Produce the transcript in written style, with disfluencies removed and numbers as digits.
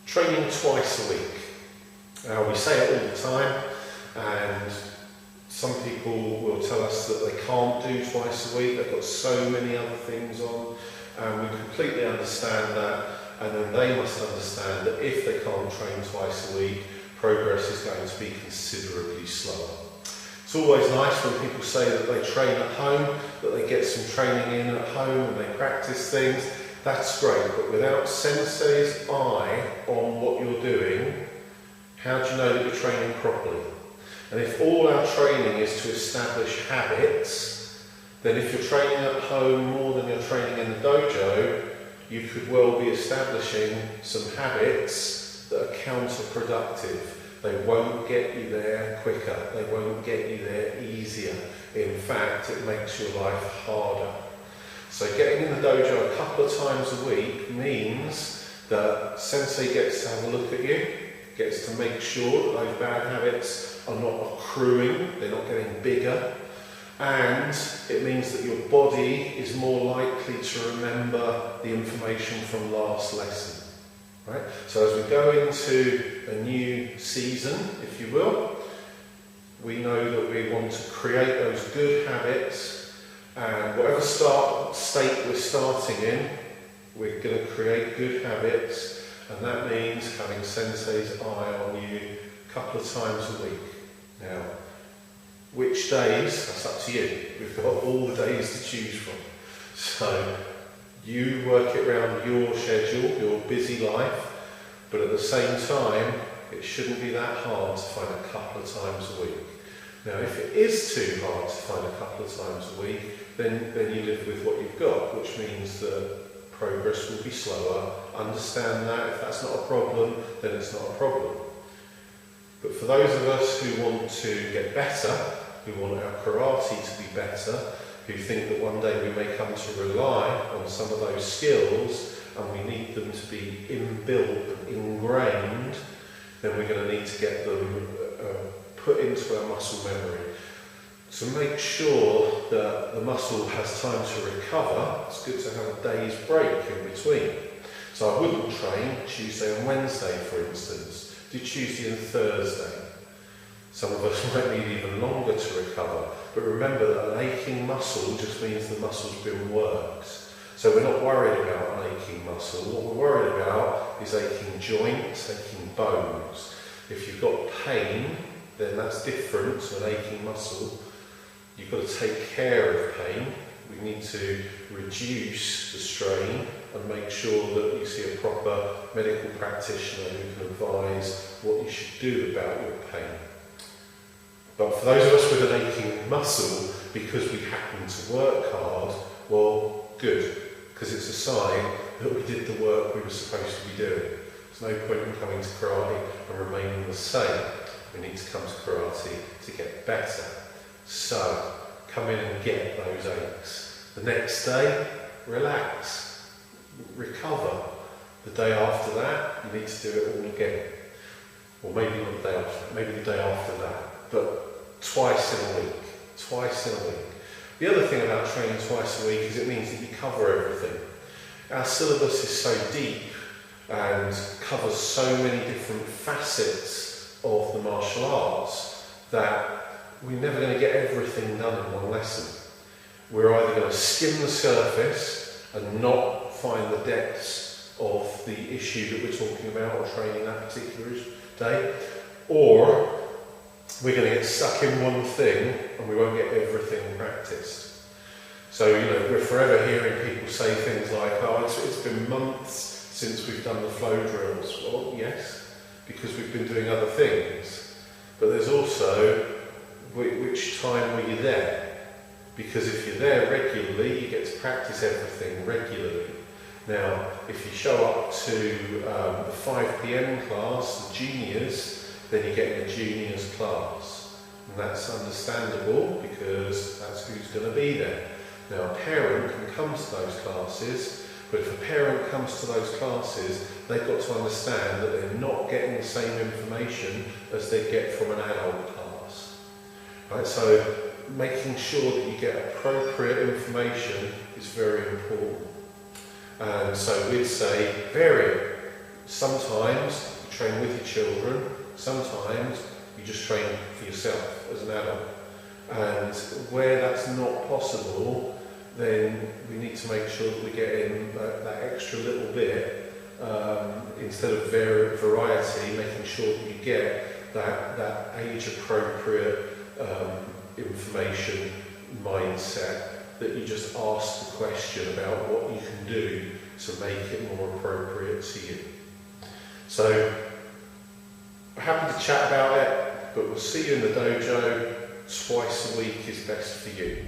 training twice a week. We say it all the time, and some people will tell us that they can't do twice a week, they've got so many other things on, and we completely understand that, and then they must understand that if they can't train twice a week, progress is going to be considerably slower. It's always nice when people say that they train at home, that they get some training in at home and they practice things. That's great, but without Sensei's eye on what you're doing, how do you know that you're training properly? And if all our training is to establish habits, then if you're training at home more than you're training in the dojo, you could well be establishing some habits that are counterproductive. They won't get you there quicker, they won't get you there easier. In fact, it makes your life harder. So getting in the dojo a couple of times a week means that Sensei gets to have a look at you, gets to make sure that those bad habits are not accruing, they're not getting bigger, and it means that your body is more likely to remember the information from last lesson. Right? So as we go into a new season, if you will, we know that we want to create those good habits, and whatever state we're starting in, we're going to create good habits, and that means having Sensei's eye on you a couple of times a week. Now, which days, that's up to you. We've got all the days to choose from. So you work it around your schedule, your busy life, but at the same time, it shouldn't be that hard to find a couple of times a week. Now, if it is too hard to find a couple of times a week, then you live with what you've got, which means that progress will be slower. Understand that. If that's not a problem, then it's not a problem. But for those of us who want to get better, who want our karate to be better, who think that one day we may come to rely on some of those skills and we need them to be inbuilt and ingrained, then we're going to need to get them put into our muscle memory. To make sure that the muscle has time to recover, it's good to have a day's break in between. So I wouldn't train Tuesday and Wednesday, for instance. Do Tuesday and Thursday. Some of us might need even longer to recover. But remember that an aching muscle just means the muscle's been worked. So we're not worried about an aching muscle. What we're worried about is aching joints, aching bones. If you've got pain, then that's different to an aching muscle. You've got to take care of pain. We need to reduce the strain and make sure that you see a proper medical practitioner who can advise what you should do about your pain. But for those of us with an aching muscle, because we happen to work hard, well, good, because it's a sign that we did the work we were supposed to be doing. There's no point in coming to karate and remaining the same. We need to come to karate to get better. So, come in and get those aches. The next day, relax, recover. The day after that, you need to do it all again. Or maybe not the day after, maybe the day after that. But twice in a week. Twice in a week. The other thing about training twice a week is it means that you cover everything. Our syllabus is so deep and covers so many different facets of the martial arts that we're never going to get everything done in one lesson. We're either going to skim the surface and not find the depths of the issue that we're talking about or training that particular day, or we're going to get stuck in one thing and we won't get everything practiced. So, we're forever hearing people say things like, oh, it's been months since we've done the flow drills. Well, yes, because we've been doing other things. But there's also, which time were you there? Because if you're there regularly, you get to practice everything regularly. Now, if you show up to the 5 PM class, the juniors, then you get in a juniors class. And that's understandable because that's who's going to be there. Now, a parent can come to those classes, but if a parent comes to those classes, they've got to understand that they're not getting the same information as they get from an adult class. Right? So, making sure that you get appropriate information is very important. And so we'd say vary it. Sometimes you train with your children, sometimes you just train for yourself as an adult. And where that's not possible, then we need to make sure that we get in that extra little bit, instead of variety, making sure that you get that age-appropriate information mindset, that you just ask the question about what you can do to make it more appropriate to you. So, we're happy to chat about it, but we'll see you in the dojo. Twice a week is best for you.